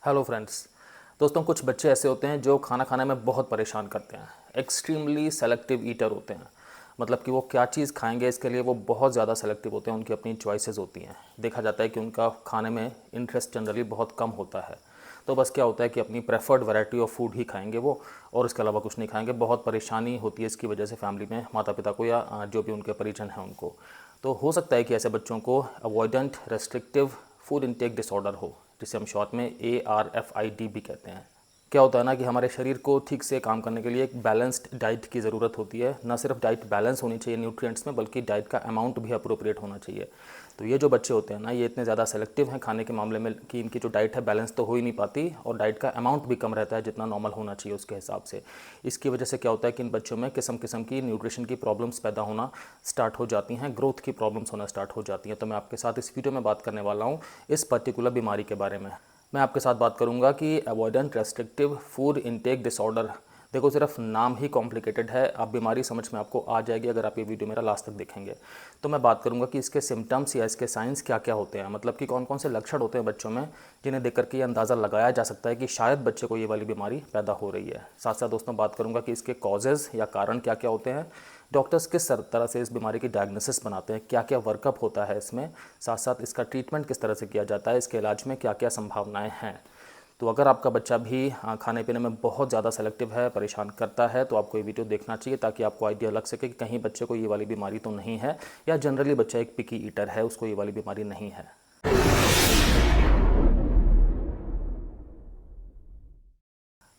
Hello friends. दोस्तों, कुछ बच्चे ऐसे होते हैं जो खाना खाने में बहुत परेशान करते हैं। एक्सट्रीमली सेलेक्टिव ईटर होते हैं। मतलब कि वो क्या चीज़ खाएंगे इसके लिए वो बहुत ज़्यादा सेलेक्टिव होते हैं। उनकी अपनी चॉइसेस होती हैं। देखा जाता है कि उनका खाने में इंटरेस्ट जनरली बहुत कम होता है। तो बस क्या होता है कि अपनी प्रेफर्ड वैरायटी ऑफ फूड ही खाएंगे वो, और इसके अलावा कुछ नहीं खाएंगे। बहुत परेशानी होती है इसकी वजह से फैमिली में, माता पिता को या जो भी उनके परिजन हैं उनको। तो हो सकता है कि ऐसे बच्चों को avoidant restrictive food intake disorder हो, जिसे हम शॉर्ट में ARFID भी कहते हैं। क्या होता है ना कि हमारे शरीर को ठीक से काम करने के लिए एक बैलेंस्ड डाइट की ज़रूरत होती है। ना सिर्फ डाइट बैलेंस होनी चाहिए न्यूट्रिएंट्स में, बल्कि डाइट का अमाउंट भी अप्रोप्रिएट होना चाहिए। तो ये जो बच्चे होते हैं ना, ये इतने ज़्यादा सेलेक्टिव हैं खाने के मामले में कि इनकी जो डाइट है बैलेंस तो हो ही नहीं पाती, और डाइट का अमाउंट भी कम रहता है जितना नॉर्मल होना चाहिए उसके हिसाब से। इसकी वजह से क्या होता है कि इन बच्चों में किस्म किस्म की न्यूट्रिशन की प्रॉब्लम्स पैदा होना स्टार्ट हो जाती हैं, ग्रोथ की प्रॉब्लम्स होना स्टार्ट हो जाती हैं। तो मैं आपके साथ इस वीडियो में बात करने वाला हूँ इस पर्टिकुलर बीमारी के बारे में। मैं आपके साथ बात करूंगा कि avoidant restrictive food intake disorder. देखो, सिर्फ नाम ही कॉम्प्लिकेटेड है, आप बीमारी समझ में आपको आ जाएगी अगर आप ये वीडियो मेरा लास्ट तक देखेंगे। तो मैं बात करूंगा कि इसके सिम्टम्स या इसके साइंस क्या क्या होते हैं, मतलब कि कौन कौन से लक्षण होते हैं बच्चों में जिन्हें देख करके ये अंदाज़ा लगाया जा सकता है कि शायद बच्चे को ये वाली बीमारी पैदा हो रही है। साथ साथ दोस्तों बात करूंगा कि इसके कॉजेज़ या कारण क्या क्या होते हैं, डॉक्टर्स किस तरह से इस बीमारी की डायग्नोसिस बनाते हैं, क्या क्या वर्कअप होता है इसमें, साथ साथ इसका ट्रीटमेंट किस तरह से किया जाता है, इसके इलाज में क्या क्या संभावनाएं हैं। तो अगर आपका बच्चा भी खाने पीने में बहुत ज़्यादा सेलेक्टिव है, परेशान करता है, तो आपको ये वीडियो देखना चाहिए ताकि आपको आइडिया लग सके कि कहीं बच्चे को ये वाली बीमारी तो नहीं है, या जनरली बच्चा एक पिकी ईटर है, उसको ये वाली बीमारी नहीं है।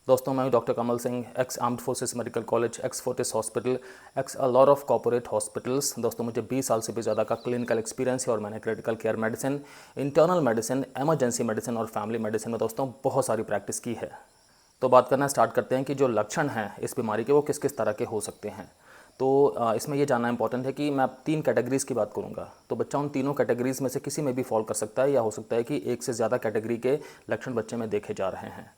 दोस्तों, मैं हूं doctor Kamal Singh, x armed forces medical college, x Fortis hospital, x a lot of corporate hospitals. दोस्तों, मुझे 20 साल से भी ज़्यादा का क्लिनिकल एक्सपीरियंस है और मैंने critical care medicine, internal medicine, emergency medicine और फैमिली मेडिसिन में दोस्तों बहुत सारी प्रैक्टिस की है। तो बात करना स्टार्ट करते हैं कि जो लक्षण हैं इस बीमारी के वो किस किस तरह के हो सकते हैं। तो इसमें ये जानना इंपॉर्टेंट है कि मैं 3 कैटेगरीज़ की बात करूंगा। तो बच्चा उन तीनों कैटेगरीज़ में से किसी में भी फॉल कर सकता है, या हो सकता है कि एक से ज़्यादा कैटेगरी के लक्षण बच्चे में देखे जा रहे हैं।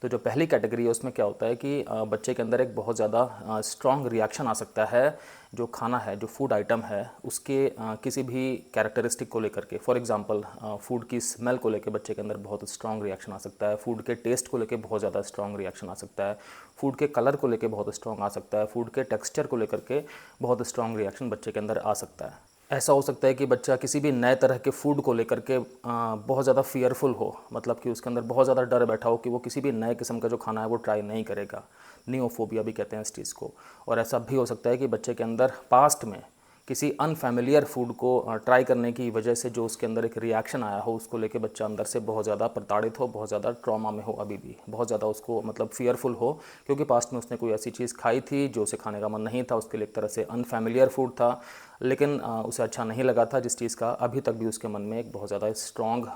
तो जो पहली कैटेगरी है उसमें क्या होता है कि बच्चे के अंदर एक बहुत ज़्यादा स्ट्रॉन्ग रिएक्शन आ सकता है जो खाना है, जो फूड आइटम है, उसके किसी भी कैरेक्टरिस्टिक को लेकर के। फॉर एग्जांपल, फूड की स्मेल को लेकर बच्चे के अंदर बहुत स्ट्रॉन्ग रिएक्शन आ सकता है, फूड के टेस्ट को लेकर बहुत ज़्यादा स्ट्रॉन्ग रिएक्शन आ सकता है, फूड के कलर को लेकर बहुत स्ट्रॉन्ग आ सकता है, फूड के टेक्सचर को लेकर के बहुत स्ट्रॉन्ग रिएक्शन बच्चे के अंदर आ सकता है। ऐसा हो सकता है कि बच्चा किसी भी नए तरह के फूड को लेकर के बहुत ज़्यादा फियरफुल हो, मतलब कि उसके अंदर बहुत ज़्यादा डर बैठा हो कि वो किसी भी नए किस्म का जो खाना है वो ट्राई नहीं करेगा। नियोफोबिया भी कहते हैं इस चीज़ को। और ऐसा भी हो सकता है कि बच्चे के अंदर पास्ट में किसी अनफैमिलियर फूड को ट्राई करने की वजह से जो उसके अंदर एक रिएक्शन आया हो, उसको लेके बच्चा अंदर से बहुत ज़्यादा प्रताड़ित हो, बहुत ज़्यादा ट्रॉमा में हो, अभी भी बहुत ज़्यादा उसको मतलब फियरफुल हो, क्योंकि पास्ट में उसने कोई ऐसी चीज़ खाई थी जो उसे खाने का मन नहीं था, उसके लिए एक तरह से अनफैमिलियर फूड था, लेकिन उसे अच्छा नहीं लगा था, जिस चीज़ का अभी तक भी उसके मन में एक बहुत ज़्यादा स्ट्रॉन्ग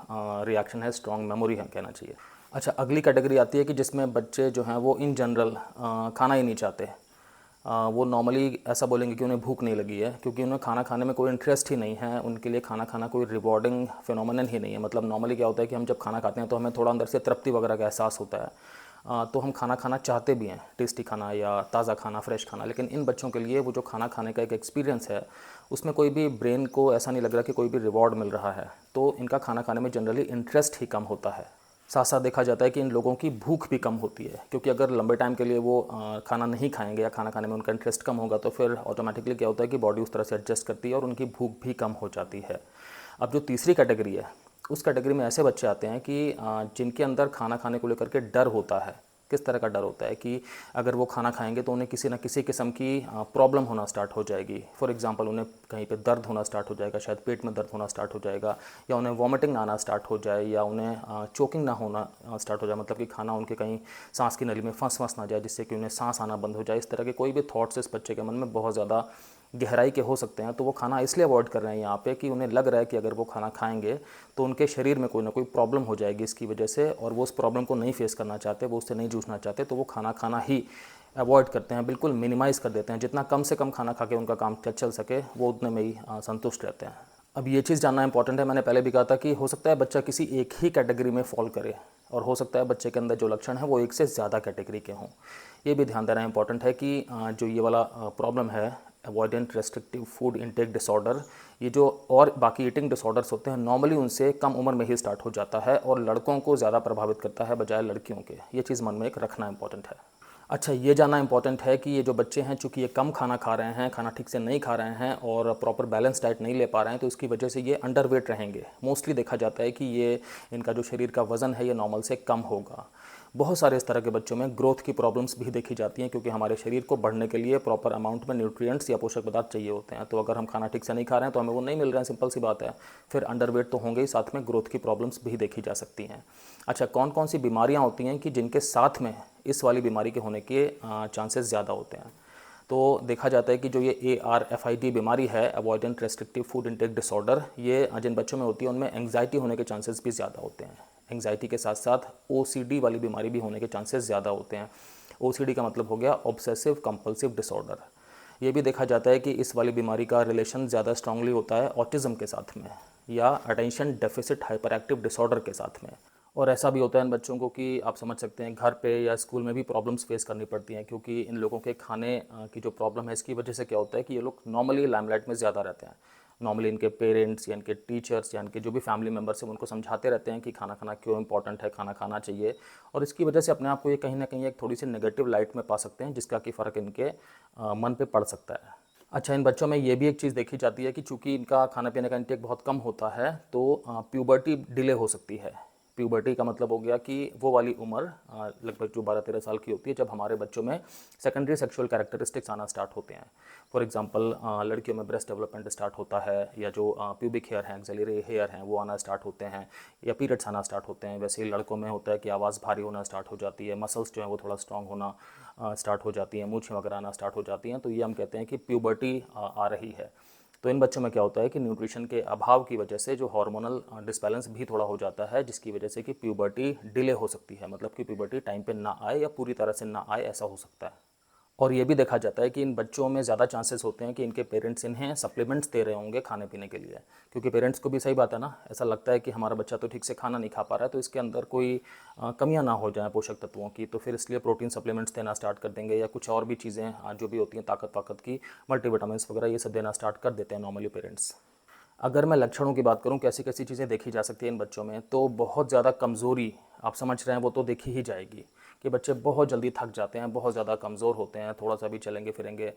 रिएक्शन है, स्ट्रॉन्ग मेमोरी है कहना चाहिए। अच्छा, अगली कैटेगरी आती है कि जिसमें बच्चे जो हैं वो इन जनरल खाना ही नहीं चाहते। वो नॉर्मली ऐसा बोलेंगे कि उन्हें भूख नहीं लगी है, क्योंकि उन्हें खाना खाने में कोई इंटरेस्ट ही नहीं है। उनके लिए खाना खाना कोई रिवॉर्डिंग फिनोमिनन ही नहीं है। मतलब नॉर्मली क्या होता है कि हम जब खाना खाते हैं तो हमें थोड़ा अंदर से तृप्ति वगैरह का एहसास होता है, तो हम खाना खाना चाहते भी हैं, टेस्टी खाना या ताज़ा खाना, फ्रेश खाना। लेकिन इन बच्चों के लिए वो जो खाना खाने का एक एक्सपीरियंस है, उसमें कोई भी ब्रेन को ऐसा नहीं लग रहा कि कोई भी रिवॉर्ड मिल रहा है, तो इनका खाना खाने में जनरली इंटरेस्ट ही कम होता है। साथ साथ देखा जाता है कि इन लोगों की भूख भी कम होती है, क्योंकि अगर लंबे टाइम के लिए वो खाना नहीं खाएंगे या खाना खाने में उनका इंटरेस्ट कम होगा, तो फिर ऑटोमेटिकली क्या होता है कि बॉडी उस तरह से एडजस्ट करती है और उनकी भूख भी कम हो जाती है। अब जो तीसरी कैटेगरी है, उस कैटेगरी में ऐसे बच्चे आते हैं कि जिनके अंदर खाना खाने को लेकर के डर होता है। किस तरह का डर होता है कि अगर वो खाना खाएंगे तो उन्हें किसी न किसी किस्म की प्रॉब्लम होना स्टार्ट हो जाएगी। फॉर एग्जांपल, उन्हें कहीं पे दर्द होना स्टार्ट हो जाएगा, शायद पेट में दर्द होना स्टार्ट हो जाएगा, या उन्हें वॉमिटिंग आना स्टार्ट हो जाए, या उन्हें चोकिंग ना होना स्टार्ट हो जाए, मतलब कि खाना उनके कहीं सांस की नली में फंस ना जाए, जिससे कि उन्हें सांस आना बंद हो जाए। इस तरह के कोई भी थॉट्स इस बच्चे के मन में बहुत ज़्यादा गहराई के हो सकते हैं। तो वो खाना इसलिए अवॉइड कर रहे हैं यहाँ पे कि उन्हें लग रहा है कि अगर वो खाना खाएंगे तो उनके शरीर में कोई ना कोई प्रॉब्लम हो जाएगी इसकी वजह से, और वो उस प्रॉब्लम को नहीं फेस करना चाहते, वो उससे नहीं जूझना चाहते, तो वो खाना खाना ही अवॉइड करते हैं, बिल्कुल मिनिमाइज़ कर देते हैं। जितना कम से कम खाना खा के उनका काम चल सके वो उतने में ही संतुष्ट रहते हैं। अब ये चीज़ जानना इंपॉर्टेंट है, मैंने पहले भी कहा था कि हो सकता है बच्चा किसी एक ही कैटेगरी में फॉल करे, और हो सकता है बच्चे के अंदर जो लक्षण है वो एक से ज़्यादा कैटेगरी के हों। ये भी ध्यान देना इंपॉर्टेंट है कि जो ये वाला प्रॉब्लम है, avoidant restrictive food intake disorder, ये जो और बाकी ईटिंग डिसऑर्डर्स होते हैं नॉर्मली उनसे कम उम्र में ही स्टार्ट हो जाता है और लड़कों को ज़्यादा प्रभावित करता है बजाय लड़कियों के। ये चीज़ मन में एक रखना इंपॉर्टेंट है। अच्छा, ये जानना इंपॉर्टेंट है कि ये जो बच्चे हैं चूँकि ये कम खाना खा रहे हैं, खाना ठीक से नहीं खा रहे हैं और प्रॉपर बैलेंस डाइट नहीं ले पा रहे हैं, तो इसकी वजह से ये अंडरवेट रहेंगे। मोस्टली देखा जाता है कि ये इनका जो शरीर का वज़न है ये नॉर्मल से कम होगा। बहुत सारे इस तरह के बच्चों में ग्रोथ की प्रॉब्लम्स भी देखी जाती हैं, क्योंकि हमारे शरीर को बढ़ने के लिए प्रॉपर अमाउंट में न्यूट्रिएंट्स या पोषक पदार्थ चाहिए होते हैं। तो अगर हम खाना ठीक से नहीं खा रहे हैं तो हमें वो नहीं मिल रहे हैं, सिंपल सी बात है। फिर अंडरवेट तो होंगे ही, साथ में ग्रोथ की प्रॉब्लम्स भी देखी जा सकती हैं। अच्छा, कौन कौन सी बीमारियाँ होती हैं कि जिनके साथ में इस वाली बीमारी के होने के चांसेस ज़्यादा होते हैं? तो देखा जाता है कि जो ये ARFID बीमारी है, avoidant restrictive food intake disorder, ये जिन बच्चों में होती है उनमें एंग्जाइटी होने के चांसेस भी ज़्यादा होते हैं। एंग्जाइटी के साथ साथ OCD वाली बीमारी भी होने के चांसेस ज़्यादा होते हैं। OCD का मतलब हो गया ऑब्सेसिव कंपल्सिव डिसऑर्डर। ये भी देखा जाता है कि इस वाली बीमारी का रिलेशन ज़्यादा स्ट्रांगली होता है ऑटिज़म के साथ में या attention deficit hyper active disorder के साथ में। और ऐसा भी होता है इन बच्चों को कि आप समझ सकते हैं घर पे या स्कूल में भी प्रॉब्लम्स फेस करनी पड़ती हैं, क्योंकि इन लोगों के खाने की जो प्रॉब्लम है इसकी वजह से क्या होता है कि ये लोग नॉर्मली लाइमलाइट में ज़्यादा रहते हैं। नॉर्मली इनके पेरेंट्स या इनके टीचर्स या इनके जो भी फैमिली मेम्बर्स हैं उनको समझाते रहते हैं कि खाना खाना क्यों इंपॉर्टेंट है, खाना खाना चाहिए, और इसकी वजह से अपने आप को ये कहीं ना कहीं एक थोड़ी सी नेगेटिव लाइट में पा सकते हैं, जिसका कि फ़र्क इनके मन पे पड़ सकता है। अच्छा, इन बच्चों में ये भी एक चीज़ देखी जाती है कि चूँकि इनका खाना पीने का इंटेक बहुत कम होता है तो प्यूबर्टी डिले हो सकती है। प्यूबर्टी का मतलब हो गया कि वो वाली उम्र लगभग जो 12-13 साल की होती है, जब हमारे बच्चों में सेकेंडरी सेक्सुअल कैरेक्टरिस्टिक्स आना स्टार्ट होते हैं। फॉर एग्जांपल लड़कियों में ब्रेस्ट डेवलपमेंट स्टार्ट होता है, या जो प्यूबिक हेयर हैं, एक्सिलरी हेयर हैं, वो आना स्टार्ट होते हैं, या पीरियड्स आना स्टार्ट होते हैं। वैसे ही लड़कों में होता है कि आवाज़ भारी होना स्टार्ट हो जाती है, मसल्स जो हैं वो थोड़ा स्ट्रांग होना स्टार्ट हो जाती हैं, मूंछें वगैरह आना स्टार्ट हो जाती हैं। तो ये हम कहते हैं कि प्यूबर्टी आ रही है। तो इन बच्चों में क्या होता है कि न्यूट्रिशन के अभाव की वजह से जो हार्मोनल डिसबैलेंस भी थोड़ा हो जाता है, जिसकी वजह से कि प्यूबर्टी डिले हो सकती है, मतलब कि प्यूबर्टी टाइम पे ना आए या पूरी तरह से ना आए, ऐसा हो सकता है। और ये भी देखा जाता है कि इन बच्चों में ज़्यादा चांसेस होते हैं कि इनके पेरेंट्स इन्हें सप्लीमेंट्स दे रहे होंगे खाने पीने के लिए, क्योंकि पेरेंट्स को भी सही बात है ना, ऐसा लगता है कि हमारा बच्चा तो ठीक से खाना नहीं खा पा रहा है, तो इसके अंदर कोई कमियां ना हो जाए पोषक तत्वों की, तो फिर इसलिए प्रोटीन सप्लीमेंट्स देना स्टार्ट कर देंगे, या कुछ और भी चीज़ें जो भी होती हैं ताकत वाकत की, मल्टीविटामिन्स वगैरह, ये सब देना स्टार्ट कर देते हैं नॉर्मली पेरेंट्स। अगर मैं लक्षणों की बात करूं, कैसी कैसी चीज़ें देखी जा सकती हैं इन बच्चों में, तो बहुत ज़्यादा कमज़ोरी आप समझ रहे हैं वो तो देखी ही जाएगी कि बच्चे बहुत जल्दी थक जाते हैं, बहुत ज़्यादा कमज़ोर होते हैं, थोड़ा सा भी चलेंगे फिरेंगे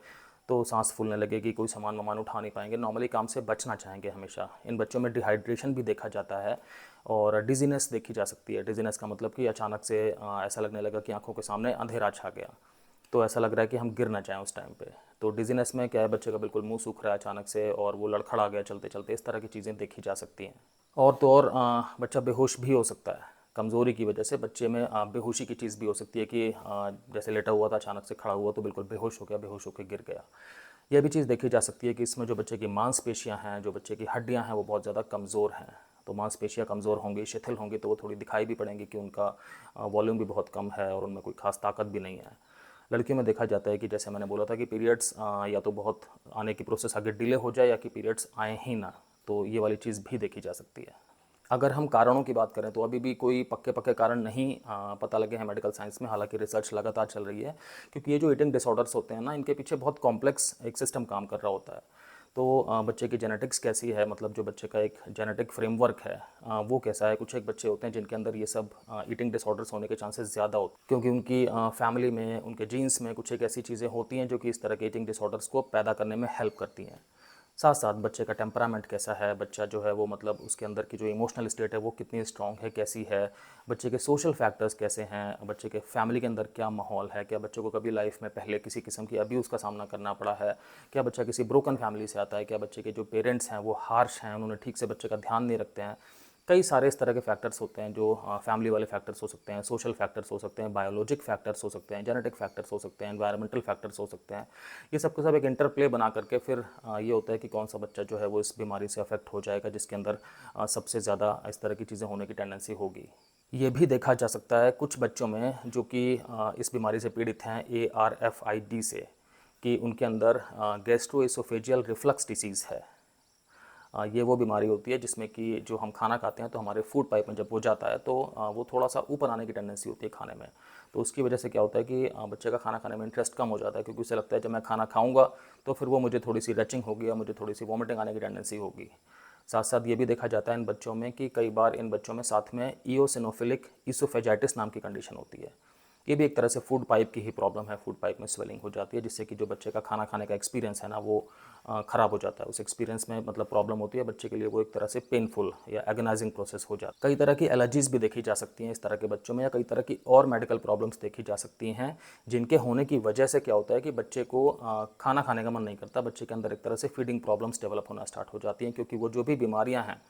तो सांस फूलने लगेगी, कोई सामान वामान उठा नहीं पाएंगे, नॉर्मली काम से बचना चाहेंगे हमेशा। इन बच्चों में डिहाइड्रेशन भी देखा जाता है और डिजीनेस देखी जा सकती है। डिजीनेस का मतलब कि अचानक से ऐसा लगने लगा कि आंखों के सामने अंधेरा छा गया, तो ऐसा लग रहा है कि हम गिर ना जाएं उस टाइम पे। तो डिजीनेस में क्या है, बच्चे का बिल्कुल मुंह सूख रहा है अचानक से और वो लड़खड़ा गया चलते चलते, इस तरह की चीज़ें देखी जा सकती हैं। और तो और बच्चा बेहोश भी हो सकता है, कमज़ोरी की वजह से बच्चे में बेहोशी की चीज़ भी हो सकती है कि जैसे लेटा हुआ था अचानक से खड़ा हुआ तो बिल्कुल बेहोश हो गया, बेहोश होकर गिर गया। यह भी चीज़ देखी जा सकती है कि इसमें जो बच्चे की मांसपेशियां हैं, जो बच्चे की हड्डियां हैं, वो बहुत ज़्यादा कमज़ोर हैं। तो मांसपेशियां कमज़ोर होंगी, शिथिल होंगी, तो वो थोड़ी दिखाई भी पड़ेंगी कि उनका वॉल्यूम भी बहुत कम है और उनमें कोई खास ताकत भी नहीं है। लड़कियों में देखा जाता है कि जैसे मैंने बोला था कि पीरियड्स या तो बहुत आने की प्रोसेस आगे डिले हो जाए या कि पीरियड्स आए ही ना, तो ये वाली चीज़ भी देखी जा सकती है। अगर हम कारणों की बात करें तो अभी भी कोई पक्के पक्के कारण नहीं पता लगे हैं मेडिकल साइंस में, हालांकि रिसर्च लगातार चल रही है, क्योंकि ये जो ईटिंग डिसऑर्डर्स होते हैं ना, इनके पीछे बहुत कॉम्प्लेक्स एक सिस्टम काम कर रहा होता है। तो बच्चे की जेनेटिक्स कैसी है, मतलब जो बच्चे का एक जेनेटिक फ्रेमवर्क है वो कैसा है। कुछ एक बच्चे होते हैं जिनके अंदर ये सब ईटिंग डिसऑर्डर्स होने के चांसेस ज़्यादा होते हैं, क्योंकि उनकी फैमिली में, उनके जीन्स में कुछ एक ऐसी चीज़ें होती हैं जो कि इस तरह के ईटिंग डिसऑर्डर्स को पैदा करने में हेल्प करती हैं। साथ साथ बच्चे का टेम्परामेंट कैसा है, बच्चा जो है वो मतलब उसके अंदर की जो इमोशनल स्टेट है वो कितनी स्ट्रांग है, कैसी है, बच्चे के सोशल फैक्टर्स कैसे हैं, बच्चे के फैमिली के अंदर क्या माहौल है, क्या बच्चे को कभी लाइफ में पहले किसी किस्म की अब्यूज़ का सामना करना पड़ा है, क्या बच्चा किसी ब्रोकन फैमिली से आता है, क्या बच्चे के जो पेरेंट्स हैं वो हार्श हैं, उन्होंने ठीक से बच्चे का ध्यान नहीं रखते हैं। कई सारे इस तरह के फैक्टर्स होते हैं जो फैमिली वाले फैक्टर्स हो सकते हैं, सोशल फैक्टर्स हो सकते हैं, बायोलॉजिक फैक्टर्स हो सकते हैं, जेनेटिक फैक्टर्स हो सकते हैं, एनवायरमेंटल फैक्टर्स हो सकते हैं। ये सब के सब एक इंटरप्ले बना करके फिर ये होता है कि कौन सा बच्चा जो है वो इस बीमारी से अफेक्ट हो जाएगा, जिसके अंदर सबसे ज़्यादा इस तरह की चीज़ें होने की टेंडेंसी होगी। ये भी देखा जा सकता है कुछ बच्चों में जो कि इस बीमारी से पीड़ित हैं ARFID से, कि उनके अंदर गैस्ट्रोएसोफेजियल रिफ्लक्स डिसीज़ है। ये वो बीमारी होती है जिसमें कि जो हम खाना खाते हैं तो हमारे फूड पाइप में जब वो जाता है तो वो थोड़ा सा ऊपर आने की टेंडेंसी होती है खाने में। तो उसकी वजह से क्या होता है कि बच्चे का खाना खाने में इंटरेस्ट कम हो जाता है, क्योंकि उसे लगता है जब मैं खाना खाऊंगा तो फिर वो मुझे थोड़ी सी रचिंग होगी या मुझे थोड़ी सी वॉमिटिंग आने की टेंडेंसी होगी। साथ साथ ये भी देखा जाता है इन बच्चों में कि कई बार इन बच्चों में साथ में ईओसिनोफिलिक ईसोफेजाइटिस नाम की कंडीशन होती है। ये भी एक तरह से फूड पाइप की ही प्रॉब्लम है, फूड पाइप में स्वेलिंग हो जाती है, जिससे कि जो बच्चे का खाना खाने का एक्सपीरियंस है ना वो ख़राब हो जाता है। उस एक्सपीरियंस में मतलब प्रॉब्लम होती है बच्चे के लिए, वो एक तरह से पेनफुल या एगनाइजिंग प्रोसेस हो जाता है। कई तरह की एलर्जीज़ भी देखी जा सकती हैं इस तरह के बच्चों में, या कई तरह की और मेडिकल प्रॉब्लम्स देखी जा सकती हैं, जिनके होने की वजह से क्या होता है कि बच्चे को खाना खाने का मन नहीं करता, बच्चे के अंदर एक तरह से फीडिंग प्रॉब्लम्स डेवलप होना स्टार्ट हो जाती हैं, क्योंकि वो जो भी बीमारियाँ हैं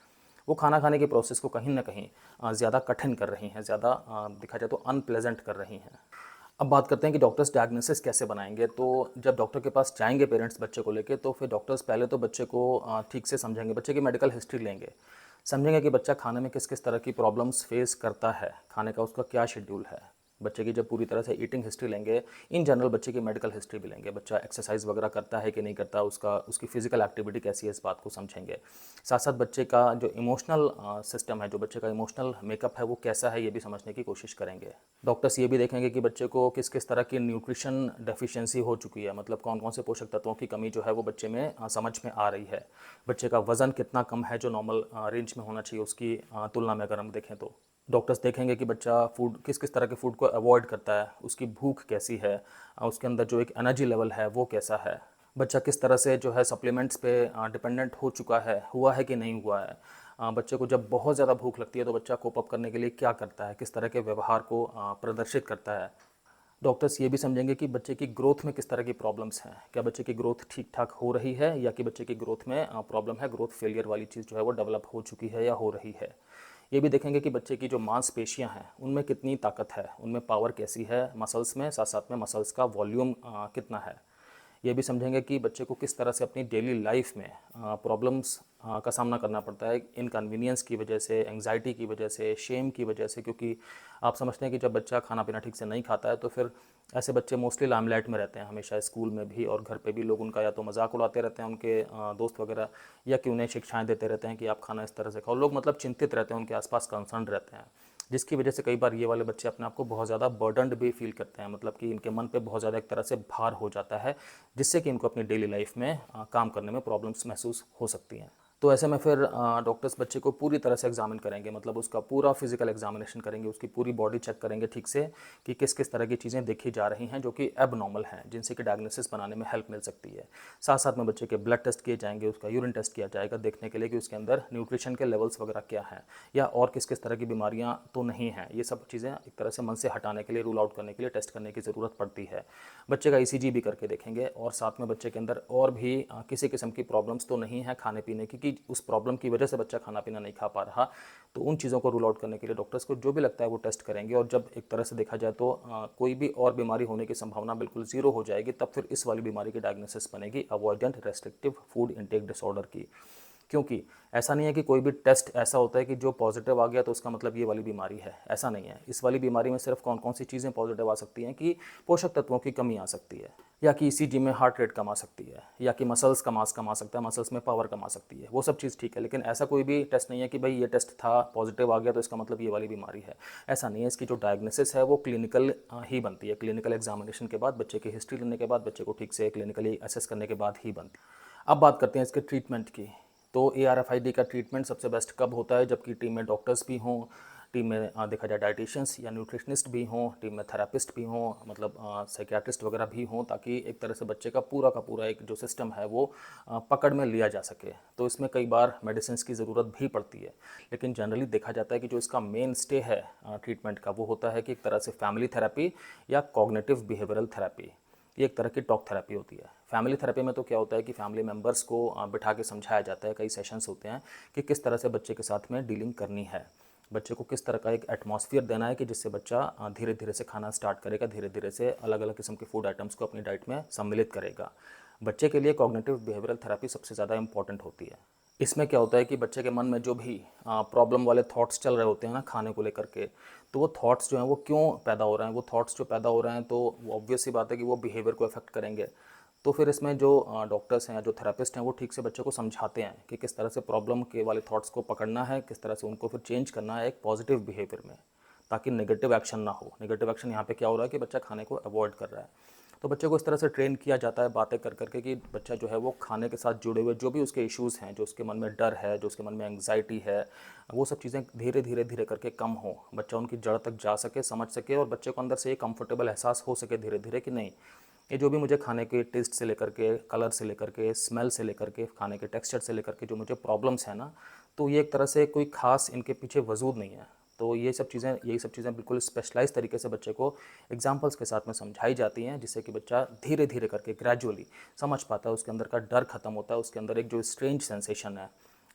वो खाना खाने के प्रोसेस को कहीं ना कहीं ज़्यादा कठिन कर रही हैं, ज़्यादा देखा जाए तो अनप्लेजेंट कर रही हैं। अब बात करते हैं कि डॉक्टर्स डायग्नोसिस कैसे बनाएंगे। तो जब डॉक्टर के पास जाएंगे पेरेंट्स बच्चे को लेके, तो फिर डॉक्टर्स पहले तो बच्चे को ठीक से समझेंगे, बच्चे की मेडिकल हिस्ट्री लेंगे, समझेंगे कि बच्चा खाने में किस किस तरह की प्रॉब्लम्स फेस करता है, खाने का उसका क्या शेड्यूल है। बच्चे की जब पूरी तरह से ईटिंग हिस्ट्री लेंगे, इन जनरल बच्चे की मेडिकल हिस्ट्री भी लेंगे, बच्चा एक्सरसाइज वगैरह करता है कि नहीं करता, उसकी फिजिकल एक्टिविटी कैसी है, इस बात को समझेंगे। साथ साथ बच्चे का जो इमोशनल सिस्टम है, जो बच्चे का इमोशनल मेकअप है वो कैसा है, ये भी समझने की कोशिश करेंगे। डॉक्टर्स ये भी देखेंगे कि बच्चे को किस किस तरह की न्यूट्रिशन डेफिशिएंसी हो चुकी है, मतलब कौन कौन से पोषक तत्वों की कमी जो है वो बच्चे में समझ में आ रही है। बच्चे का वज़न कितना कम है जो नॉर्मल रेंज में होना चाहिए उसकी तुलना में अगर हम देखें तो। डॉक्टर्स देखेंगे कि बच्चा फूड किस किस तरह के फूड को अवॉइड करता है, उसकी भूख कैसी है, उसके अंदर जो एक एनर्जी लेवल है वो कैसा है, बच्चा किस तरह से जो है सप्लीमेंट्स पे डिपेंडेंट हो चुका है, हुआ है कि नहीं हुआ है। बच्चे को जब बहुत ज़्यादा भूख लगती है तो बच्चा कोप अप करने के लिए क्या करता है, किस तरह के व्यवहार को प्रदर्शित करता है। डॉक्टर्स ये भी समझेंगे कि बच्चे की ग्रोथ में किस तरह की प्रॉब्लम्स हैं, क्या बच्चे की ग्रोथ ठीक ठाक हो रही है या कि बच्चे की ग्रोथ में प्रॉब्लम है, ग्रोथ फेलियर वाली चीज़ जो है वो डेवलप हो चुकी है या हो रही है। ये भी देखेंगे कि बच्चे की जो मांसपेशियां हैं उनमें कितनी ताकत है, उनमें पावर कैसी है मसल्स में, साथ साथ में मसल्स का वॉल्यूम कितना है। ये भी समझेंगे कि बच्चे को किस तरह से अपनी डेली लाइफ में प्रॉब्लम्स का सामना करना पड़ता है, इनकन्वीनियंस की वजह से, एंग्जाइटी की वजह से, शेम की वजह से। क्योंकि आप समझते हैं कि जब बच्चा खाना पीना ठीक से नहीं खाता है तो फिर ऐसे बच्चे मोस्टली लाइमलाइट में रहते हैं हमेशा, स्कूल में भी और घर पे भी लोग उनका या तो मजाक उड़ाते रहते हैं उनके दोस्त वगैरह, या कि उन्हें शिक्षाएं देते रहते हैं कि आप खाना इस तरह से खाओ। लोग मतलब चिंतित रहते हैं, उनके आसपास कंसर्न रहते हैं, जिसकी वजह से कई बार ये वाले बच्चे अपने आप को बहुत ज़्यादा बर्डनड भी फील करते हैं, मतलब कि इनके मन पे बहुत ज़्यादा एक तरह से भार हो जाता है, जिससे कि इनको अपनी डेली लाइफ में काम करने में प्रॉब्लम्स महसूस हो सकती हैं। तो ऐसे में फिर डॉक्टर्स बच्चे को पूरी तरह से एग्जामिन करेंगे, मतलब उसका पूरा फिजिकल एग्जामिनेशन करेंगे, उसकी पूरी बॉडी चेक करेंगे ठीक से कि किस किस तरह की चीज़ें देखी जा रही हैं जो कि एबनॉर्मल हैं, जिनसे कि डायग्नोसिस बनाने में हेल्प मिल सकती है। साथ साथ में बच्चे के ब्लड टेस्ट किए जाएंगे, उसका यूरिन टेस्ट किया जाएगा देखने के लिए कि उसके अंदर न्यूट्रिशन के लेवल्स वगैरह क्या हैं, या और किस किस तरह की बीमारियां तो नहीं हैं। ये सब चीज़ें एक तरह से मन से हटाने के लिए, रूल आउट करने के लिए टेस्ट करने की ज़रूरत पड़ती है। बच्चे का ईसीजी भी करके देखेंगे, और साथ में बच्चे के अंदर और भी किसी किस्म की प्रॉब्लम्स तो नहीं है खाने पीने की, कि उस प्रॉब्लम की वजह से बच्चा खाना पीना नहीं खा पा रहा। तो उन चीज़ों को रूल आउट करने के लिए डॉक्टर्स को जो भी लगता है वो टेस्ट करेंगे, और जब एक तरह से देखा जाए तो कोई भी और बीमारी होने की संभावना बिल्कुल ज़ीरो हो जाएगी, तब फिर इस वाली बीमारी की डायग्नोसिस बनेगी, avoidant restrictive food intake disorder की। क्योंकि ऐसा नहीं है कि कोई भी टेस्ट ऐसा होता है कि जो पॉजिटिव आ गया तो उसका मतलब ये वाली बीमारी है, ऐसा नहीं है। इस वाली बीमारी में सिर्फ कौन कौन सी चीज़ें पॉजिटिव आ सकती हैं कि पोषक तत्वों की कमी आ सकती है, या कि ईसीजी में हार्ट रेट कम आ सकती है, या कि मसल्स का मास कम आ सकता है, मसल्स में पावर कम आ सकती है, वो सब चीज़ ठीक है। लेकिन ऐसा कोई भी टेस्ट नहीं है कि भाई ये टेस्ट था पॉजिटिव आ गया तो इसका मतलब ये वाली बीमारी है, ऐसा नहीं है। इसकी जो डायग्नोसिस है वो क्लिनिकल ही बनती है, क्लिनिकल एग्जामिनेशन के बाद, बच्चे की हिस्ट्री लेने के बाद, बच्चे को ठीक से क्लिनिकली असेस करने के बाद ही बनती है। अब बात करते हैं इसके ट्रीटमेंट की। तो ARFID का ट्रीटमेंट सबसे बेस्ट कब होता है, जबकि टीम में डॉक्टर्स भी हों, टीम में देखा जाए डाइटिशियंस या न्यूट्रिशनिस्ट भी हों, टीम में थेरापिस्ट भी हों, मतलब साइकियाट्रिस्ट वगैरह भी हों, ताकि एक तरह से बच्चे का पूरा एक जो सिस्टम है वो पकड़ में लिया जा सके। तो इसमें कई बार मेडिसिन की ज़रूरत भी पड़ती है, लेकिन जनरली देखा जाता है कि जो इसका मेन स्टे है ट्रीटमेंट का, वो होता है कि एक तरह से फैमिली थेरेपी या कॉग्निटिव बिहेवियरल थेरेपी। ये एक तरह की टॉक थेरेपी होती है। फैमिली थेरेपी में तो क्या होता है कि फैमिली मेम्बर्स को बिठा के समझाया जाता है, कई सेशंस होते हैं कि किस तरह से बच्चे के साथ में डीलिंग करनी है, बच्चे को किस तरह का एक एटमॉस्फेयर देना है कि जिससे बच्चा धीरे धीरे से खाना स्टार्ट करेगा, धीरे धीरे से अलग अलग किस्म के फूड आइटम्स को अपनी डाइट में सम्मिलित करेगा। बच्चे के लिए कॉग्निटिव बिहेवियरल थेरेपी सबसे ज़्यादा इंपॉर्टेंट होती है। इसमें क्या होता है कि बच्चे के मन में जो भी प्रॉब्लम वाले थॉट्स चल रहे होते हैं ना खाने को लेकर के, तो वो थॉट्स जो हैं वो क्यों पैदा हो रहे हैं, वो थॉट्स जो पैदा हो रहे हैं तो वो ऑब्वियस सी बात है कि वो बिहेवियर को अफेक्ट करेंगे। तो फिर इसमें जो डॉक्टर्स हैं या जो थेरेपिस्ट हैं वो ठीक से बच्चे को समझाते हैं कि किस तरह से प्रॉब्लम के वाले थॉट्स को पकड़ना है, किस तरह से उनको फिर चेंज करना है एक पॉजिटिव बिहेवियर में, ताकि नेगेटिव एक्शन ना हो। नेगेटिव एक्शन यहाँ पे क्या हो रहा है कि बच्चा खाने को अवॉइड कर रहा है। तो बच्चे को इस तरह से ट्रेन किया जाता है बातें कर करके कि बच्चा जो है वो खाने के साथ जुड़े हुए जो भी उसके इश्यूज़ हैं, जो उसके मन में डर है, जो उसके मन में एंग्जाइटी है, वो सब चीज़ें धीरे धीरे धीरे करके कम हो, बच्चा उनकी जड़ तक जा सके, समझ सके, और बच्चे को अंदर से ये कंफर्टेबल एहसास हो सके धीरे धीरे कि नहीं, ये जो भी मुझे खाने के टेस्ट से लेकर के, कलर से लेकर के, स्मेल से लेकर के, खाने के टेक्सचर से लेकर के जो मुझे प्रॉब्लम्स हैं ना, तो ये एक तरह से कोई ख़ास इनके पीछे वजूद नहीं है। तो यही सब चीज़ें बिल्कुल स्पेशलाइज तरीके से बच्चे को एग्जांपल्स के साथ में समझाई जाती हैं, जिससे कि बच्चा धीरे धीरे करके ग्रेजुअली समझ पाता है, उसके अंदर का डर खत्म होता है, उसके अंदर एक जो स्ट्रेंज सेंसेशन है,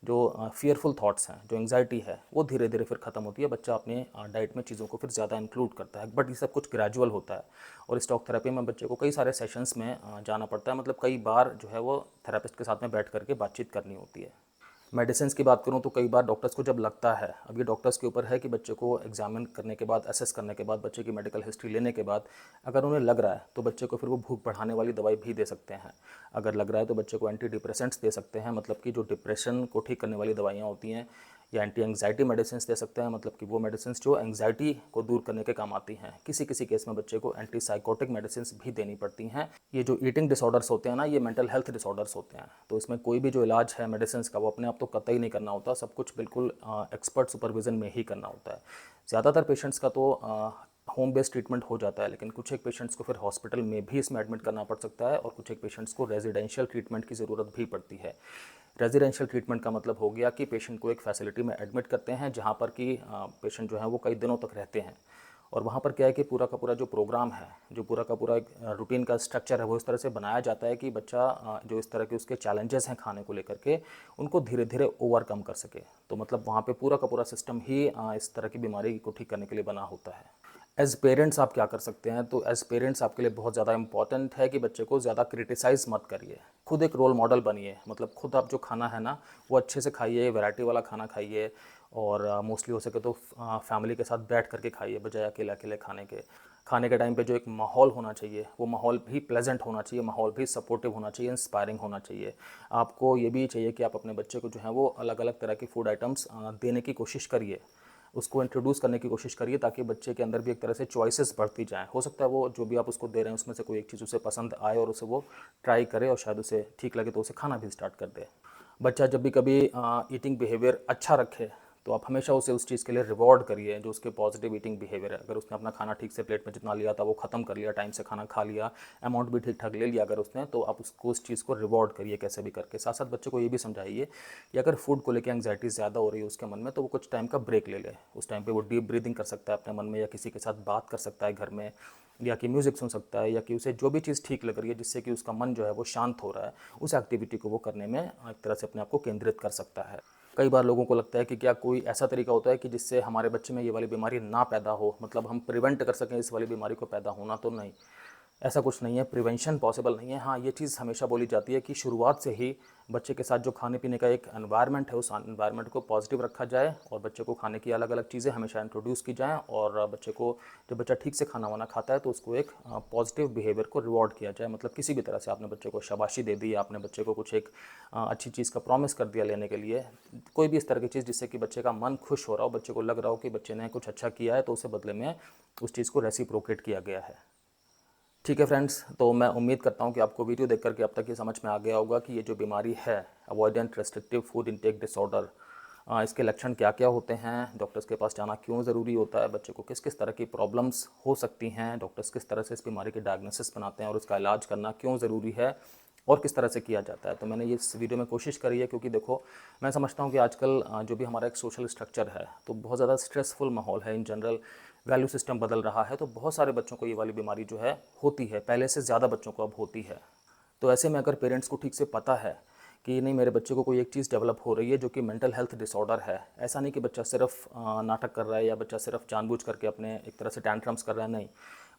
जो फियरफुल थॉट्स हैं, जो एंग्जाइटी है, वो धीरे धीरे फिर ख़त्म होती है। बच्चा अपने डाइट में चीज़ों को फिर ज़्यादा इंक्लूड करता है, बट ये सब कुछ ग्रेजुअल होता है। और इस टॉक थेरेपी में बच्चे को कई सारे सेशंस में जाना पड़ता है, मतलब कई बार जो है वो थेरेपिस्ट के साथ में बैठ करके बातचीत करनी होती है। मेडिसिन की बात करूँ तो कई बार डॉक्टर्स को जब लगता है, अब ये डॉक्टर्स के ऊपर है कि बच्चे को एग्जामिन करने के बाद, असेस करने के बाद, बच्चे की मेडिकल हिस्ट्री लेने के बाद अगर उन्हें लग रहा है तो बच्चे को फिर वो भूख बढ़ाने वाली दवाई भी दे सकते हैं। अगर लग रहा है तो बच्चे को एंटी डिप्रेसेंट्स दे सकते हैं, मतलब कि जो डिप्रेशन को ठीक करने वाली दवाइयाँ होती हैं, या एंटी एंग्जाइटी मेडिसिन दे सकते हैं, मतलब कि वो मेडिसिन जो एंग्जाइटी को दूर करने के काम आती हैं। किसी किसी केस में बच्चे को एंटी साइकोटिक मेडिसिन भी देनी पड़ती हैं। ये जो ईटिंग डिसऑर्डर्स होते हैं ना, ये मेंटल हेल्थ डिसऑर्डर्स होते हैं, तो इसमें कोई भी जो इलाज है मेडिसिन का वो अपने आप तो कतई नहीं करना होता, सब कुछ बिल्कुल एक्सपर्ट सुपरविजन में ही करना होता है। ज़्यादातर पेशेंट्स का तो होम बेस्ड ट्रीटमेंट हो जाता है, लेकिन कुछ एक पेशेंट्स को फिर हॉस्पिटल में भी इसमें एडमिट करना पड़ सकता है, और कुछ एक पेशेंट्स को रेजिडेंशियल ट्रीटमेंट की ज़रूरत भी पड़ती है। रेजिडेंशियल ट्रीटमेंट का मतलब हो गया कि पेशेंट को एक फैसिलिटी में एडमिट करते हैं, जहाँ पर कि पेशेंट जो है वो कई दिनों तक रहते हैं, और वहाँ पर क्या है कि पूरा का पूरा जो प्रोग्राम है, जो पूरा का पूरा एक रूटीन का स्ट्रक्चर है, वो इस तरह से बनाया जाता है कि बच्चा जो इस तरह के उसके चैलेंजेस हैं खाने को लेकर के, उनको धीरे धीरे ओवरकम कर सके। तो मतलब वहाँ पे पूरा का पूरा सिस्टम ही इस तरह की बीमारी को ठीक करने के लिए बना होता है। एज़ पेरेंट्स आप क्या कर सकते हैं, तो एज़ पेरेंट्स आपके लिए बहुत ज़्यादा इंपॉर्टेंट है कि बच्चे को ज़्यादा क्रिटिसाइज़ मत करिए, खुद एक रोल मॉडल बनिए। मतलब खुद आप जो खाना है ना वो अच्छे से खाइए, वैरायटी वाला खाना खाइए, और मोस्टली हो सके तो फैमिली के साथ बैठ करके खाइए, बजाय अकेले अकेले खाने के। खाने के टाइम पे जो एक माहौल होना चाहिए, वो माहौल भी प्लेजेंट होना चाहिए, माहौल भी सपोर्टिव होना चाहिए, इंस्पायरिंग होना चाहिए। आपको ये भी चाहिए कि आप अपने बच्चे को जो है वो अलग अलग तरह की फूड आइटम्स देने की कोशिश करिए, उसको इंट्रोड्यूस करने की कोशिश करिए, ताकि बच्चे के अंदर भी एक तरह से चॉइसेस बढ़ती जाएँ। हो सकता है वो जो भी आप उसको दे रहे हैं उसमें से कोई एक चीज़ उसे पसंद आए और उसे वो ट्राई करे, और शायद उसे ठीक लगे तो उसे खाना भी स्टार्ट कर दे। बच्चा जब भी कभी ईटिंग बिहेवियर अच्छा रखे, तो आप हमेशा उसे उस चीज़ के लिए रिवॉर्ड करिए, जो उसके पॉजिटिव ईटिंग बिहेवियर है। अगर उसने अपना खाना ठीक से प्लेट में जितना लिया था वो ख़त्म कर लिया, टाइम से खाना खा लिया, अमाउंट भी ठीक ठाक ले लिया अगर उसने, तो आप उसको उस चीज़ को रिवॉर्ड करिए कैसे भी करके। साथ साथ बच्चे को ये भी समझाइए कि अगर फूड को लेकर एंग्जाइटी ज़्यादा हो रही है उसके मन में, तो वो कुछ टाइम का ब्रेक ले ले। उस टाइम पर वो डीप ब्रीदिंग कर सकता है अपने मन में, या किसी के साथ बात कर सकता है घर में, या कि म्यूज़िक सुन सकता है, या कि उसे जो भी चीज़ ठीक लग रही है जिससे कि उसका मन जो है वो शांत हो रहा है, उस एक्टिविटी को वो करने में एक तरह से अपने आप को केंद्रित कर सकता है। कई बार लोगों को लगता है कि क्या कोई ऐसा तरीका होता है कि जिससे हमारे बच्चे में ये वाली बीमारी ना पैदा हो, मतलब हम प्रिवेंट कर सकें इस वाली बीमारी को पैदा होना, तो नहीं, ऐसा कुछ नहीं है, प्रिवेंशन पॉसिबल नहीं है। हाँ, ये चीज़ हमेशा बोली जाती है कि शुरुआत से ही बच्चे के साथ जो खाने पीने का एक एनवायरनमेंट है, उस एनवायरनमेंट को पॉजिटिव रखा जाए, और बच्चे को खाने की अलग अलग चीज़ें हमेशा इंट्रोड्यूस की जाएँ, और बच्चे को, जब बच्चा ठीक से खाना वाना खाता है तो उसको एक पॉजिटिव बिहेवियर को रिवॉर्ड किया जाए। मतलब किसी भी तरह से आपने बच्चे को शाबाशी दे दी, आपने बच्चे को कुछ एक अच्छी चीज़ का प्रॉमिस कर दिया लेने के लिए, कोई भी इस तरह की चीज़ जिससे कि बच्चे का मन खुश हो रहा हो, बच्चे को लग रहा हो कि बच्चे ने कुछ अच्छा किया है, तो उसे बदले में उस चीज़ को रेसिप्रोकेट किया गया है। ठीक है फ्रेंड्स, तो मैं उम्मीद करता हूँ कि आपको वीडियो देख करके अब तक ये समझ में आ गया होगा कि ये जो बीमारी है, avoidant restrictive food intake disorder, इसके लक्षण क्या क्या होते हैं, डॉक्टर्स के पास जाना क्यों ज़रूरी होता है, बच्चे को किस किस तरह की प्रॉब्लम्स हो सकती हैं, डॉक्टर्स किस तरह से इस बीमारी के डायग्नोसिस बनाते हैं, और उसका इलाज करना क्यों ज़रूरी है, और किस तरह से किया जाता है। तो मैंने ये इस वीडियो में कोशिश करी है, क्योंकि देखो, मैं समझता हूँ कि आजकल जो भी हमारा एक सोशल स्ट्रक्चर है, तो बहुत ज़्यादा स्ट्रेसफुल माहौल है, इन जनरल वैल्यू सिस्टम बदल रहा है, तो बहुत सारे बच्चों को ये वाली बीमारी जो है होती है, पहले से ज़्यादा बच्चों को अब होती है। तो ऐसे में अगर पेरेंट्स को ठीक से पता है कि नहीं, मेरे बच्चे को कोई एक चीज़ डेवलप हो रही है जो कि मेंटल हेल्थ डिसऑर्डर है, ऐसा नहीं कि बच्चा सिर्फ नाटक कर रहा है, या बच्चा सिर्फ जानबूझ करके अपने एक तरह से टैंट्रम्स कर रहा है, नहीं,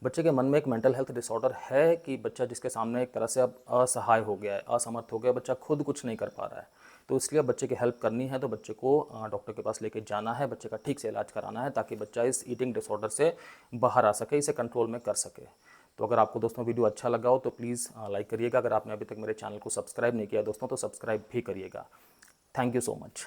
बच्चे के मन में एक मेंटल हेल्थ डिसऑर्डर है, कि बच्चा जिसके सामने एक तरह से अब असहाय हो गया है, असमर्थ हो गया, बच्चा खुद कुछ नहीं कर पा रहा है। तो इसलिए बच्चे की हेल्प करनी है, तो बच्चे को डॉक्टर के पास लेके जाना है, बच्चे का ठीक से इलाज कराना है, ताकि बच्चा इस ईटिंग डिसऑर्डर से बाहर आ सके, इसे कंट्रोल में कर सके। तो अगर आपको दोस्तों वीडियो अच्छा लगा हो तो प्लीज़ लाइक करिएगा। अगर आपने अभी तक मेरे चैनल को सब्सक्राइब नहीं किया दोस्तों तो सब्सक्राइब भी करिएगा। Thank you so much.